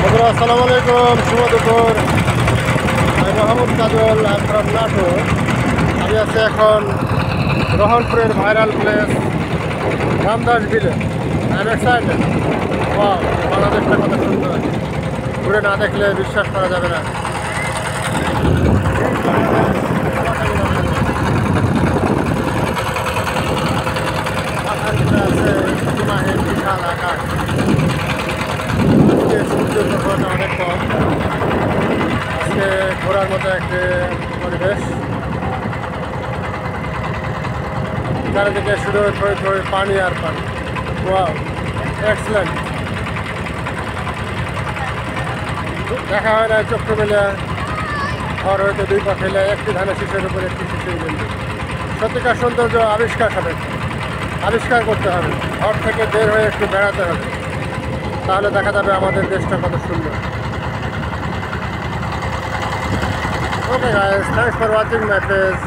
বন্ধুরা আসসালামু আলাইকুম, শুভ দুপুর। আমি মোহাম্মদ কাজল, আই ফ্রম নাটোর। আমি আছি এখন রহনপুরের ভাইরাল প্লেস রামদাস বিলে। I am excited. ওয়াও, বাংলাদেশটা কত সুন্দর, ঘুরে না দেখলে বিশ্বাস করা যাবে না। মাথার ভিতরে আছে হিমালয়ের বিশাল আকাশ। আজকে সূর্যের প্রখরতা অনেক কম। আজকে ঘোরার মতো একটি পরিবেশ। চারিদিকে শুধু থই থই পানি আর পানি। Wow, excellent. দেখা হয় না চক্ষু মেলে ঘর হয়তো দুই পা ফেলে একটি ধানের শীষের উপর একটি শীষের বিন্দু। সত্যিকার সৌন্দর্য আবিষ্কার করতে হবে। ঘর থেকে বের হয়ে একটু বেড়াতে হবে, তাহলে দেখা যাবে আমাদের দেশটা কত সুন্দর। Okay guys, thanks for watching my page.